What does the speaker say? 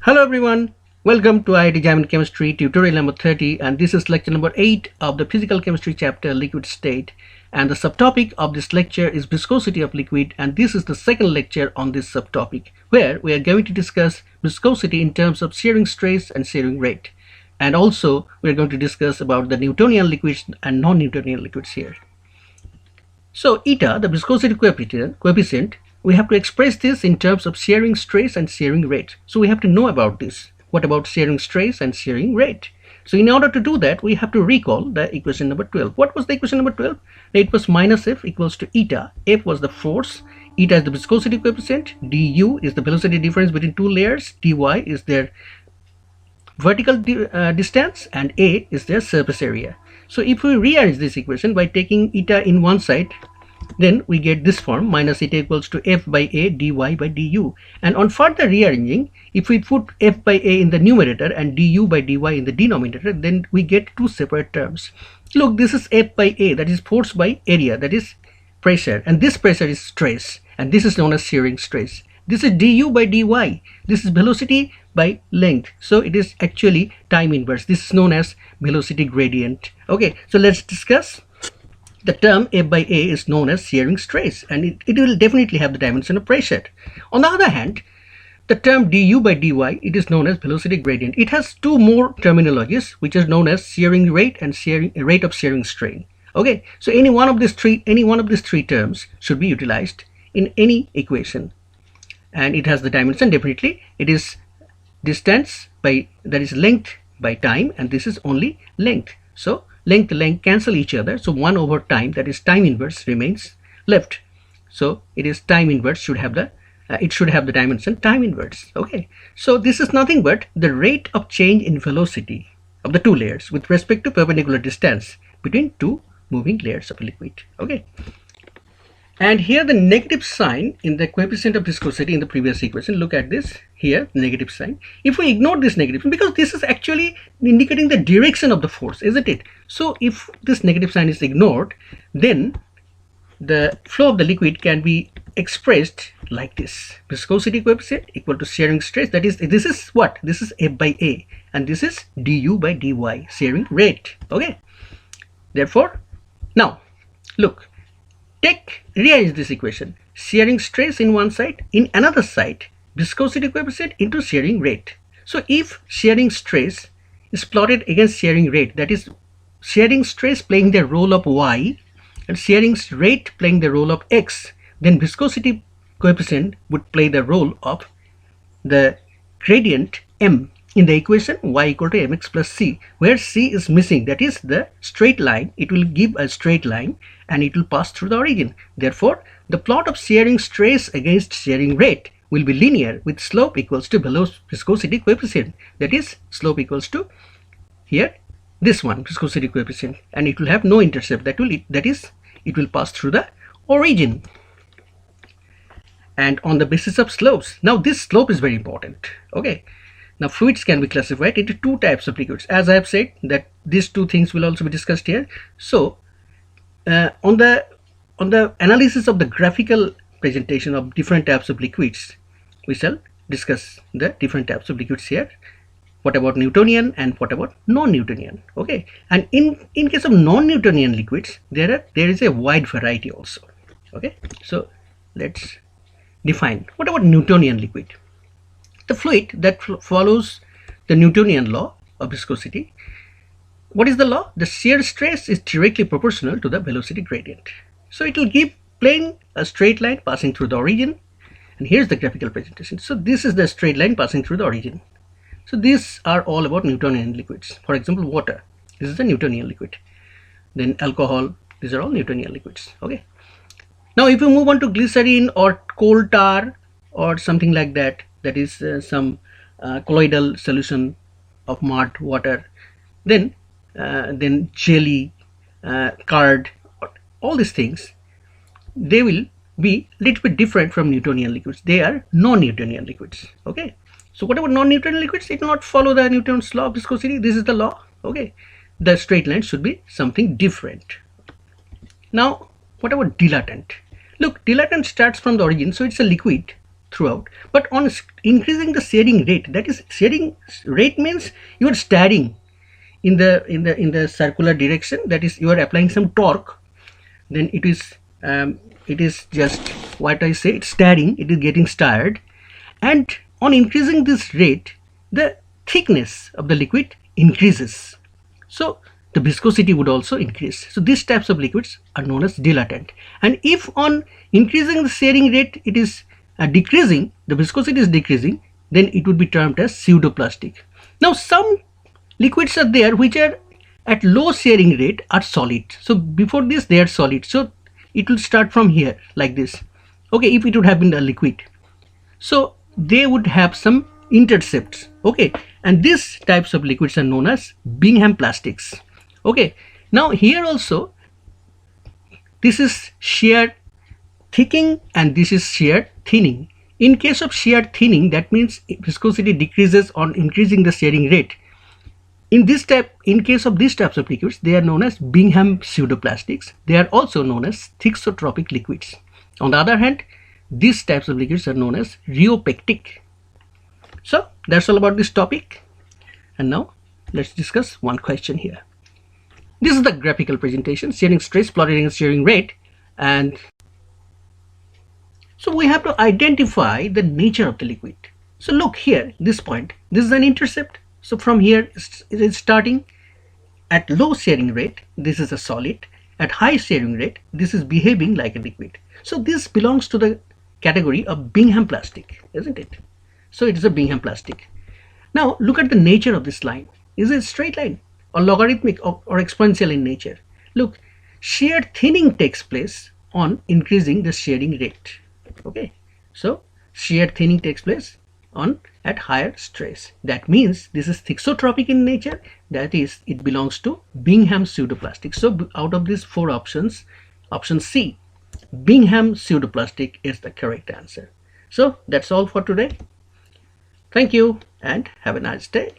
Hello everyone, welcome to IIT-JAM Chemistry tutorial number 30, and this is lecture number 8 of the physical chemistry chapter liquid state, and the subtopic of this lecture is viscosity of liquid, and this is the second lecture on this subtopic where we are going to discuss viscosity in terms of shearing stress and shearing rate, and also we are going to discuss about the Newtonian liquids and non-Newtonian liquids here. So eta, the viscosity coefficient, we have to express this in terms of shearing stress and shearing rate. So we have to know about this. What about shearing stress and shearing rate? So in order to do that, we have to recall the equation number 12. What was the equation number 12? It was minus F equals to eta. F was the force, eta is the viscosity coefficient, du is the velocity difference between two layers, dy is their vertical distance, and A is their surface area. So if we rearrange this equation by taking eta in one side, then we get this form, minus eta equals to F by A dy by du. And on further rearranging, if we put F by A in the numerator and du by dy in the denominator, then we get two separate terms. Look, this is F by A, that is force by area, that is pressure, and this pressure is stress, and this is known as shearing stress. This is du by dy, this is velocity by length, so it is actually time inverse. This is known as velocity gradient. Okay, so let's discuss. The term F by A is known as shearing stress, and it will definitely have the dimension of pressure. On the other hand, the term du by dy, it is known as velocity gradient. It has two more terminologies, which is known as shearing rate and rate of shearing strain. Okay, so any one of these three terms should be utilized in any equation, and it has the dimension. Definitely it is distance by, that is length by time, and this is only length. So length cancel each other, so 1 over time, that is time inverse, remains left. So it is time inverse should have the it should have the dimension time inverse. Okay, so this is nothing but the rate of change in velocity of the two layers with respect to perpendicular distance between two moving layers of a liquid. Okay, and here the negative sign in the coefficient of viscosity in the previous equation, look at this here, negative sign. If we ignore this negative sign, because this is actually indicating the direction of the force, isn't it? So if this negative sign is ignored, then the flow of the liquid can be expressed like this: viscosity coefficient equal to shearing stress, that is, this is what? This is F by A, and this is du by dy, shearing rate. Okay, therefore, now look, rearrange this equation: shearing stress in one side, in another side viscosity coefficient into shearing rate. So if shearing stress is plotted against shearing rate, that is shearing stress playing the role of y and shearing rate playing the role of x, then viscosity coefficient would play the role of the gradient m in the equation y equal to mx plus c, where c is missing, that is the straight line. It will give a straight line and it will pass through the origin. Therefore, the plot of shearing stress against shearing rate will be linear with slope equals to viscosity coefficient, that is slope equals to here this one, viscosity coefficient, and it will have no intercept, that is it will pass through the origin. And on the basis of slopes, now this slope is very important. Okay, now fluids can be classified into two types of liquids, as I have said that these two things will also be discussed here. So on the analysis of the graphical presentation of different types of liquids, we shall discuss the different types of liquids here. What about Newtonian and what about non-Newtonian? Okay, and in case of non-Newtonian liquids, there is a wide variety also. Okay, so let's define. What about Newtonian liquid? The fluid that follows the Newtonian law of viscosity. What is the law? The shear stress is directly proportional to the velocity gradient. So it will give plain a straight line passing through the origin, and here's the graphical presentation. So this is the straight line passing through the origin. So these are all about Newtonian liquids. For example, water, this is the Newtonian liquid. Then alcohol, these are all Newtonian liquids. Okay, now if you move on to glycerin or coal tar or something like that, that is some colloidal solution of mud, water, then jelly, curd, all these things, they will be a little bit different from Newtonian liquids. They are non-Newtonian liquids. Okay, so what about non-Newtonian liquids? It will not follow the Newton's law of viscosity. This is the law. Okay, the straight line should be something different. Now what about dilatant? Look, dilatant starts from the origin, so it's a liquid throughout. But on increasing the shearing rate, that is, shearing rate means you are steering in the circular direction, that is, you are applying some torque, then it is just what I say, it's steering, it is getting stirred, and on increasing this rate, the thickness of the liquid increases, so the viscosity would also increase. So these types of liquids are known as dilatant. And if on increasing the shearing rate it is decreasing, the viscosity is decreasing, then it would be termed as pseudoplastic. Now some liquids are there which are at low shearing rate are solid. So before this they are solid, so it will start from here like this. Okay, if it would have been a liquid, so they would have some intercepts. Okay, and these types of liquids are known as Bingham plastics. Okay, now here also this is shear thickening and this is shear thinning. In case of shear thinning, that means viscosity decreases on increasing the shearing rate. In case of these types of liquids, they are known as Bingham pseudoplastics. They are also known as thixotropic liquids. On the other hand, these types of liquids are known as rheotropic. So that's all about this topic. And now let's discuss one question here. This is the graphical presentation, shearing stress plotted against shearing rate, and so we have to identify the nature of the liquid. So look here, this point, this is an intercept. So from here it is starting at low shearing rate, this is a solid. At high shearing rate, this is behaving like a liquid. So this belongs to the category of Bingham plastic, isn't it? So it is a Bingham plastic. Now look at the nature of this line. Is it a straight line or logarithmic or exponential in nature? Look, shear thinning takes place on increasing the shearing rate. Okay, so shear thinning takes place at higher stress. That means this is thixotropic in nature, that is, it belongs to Bingham pseudoplastic. So out of these four options, option C, Bingham pseudoplastic, is the correct answer. So that's all for today. Thank you and have a nice day.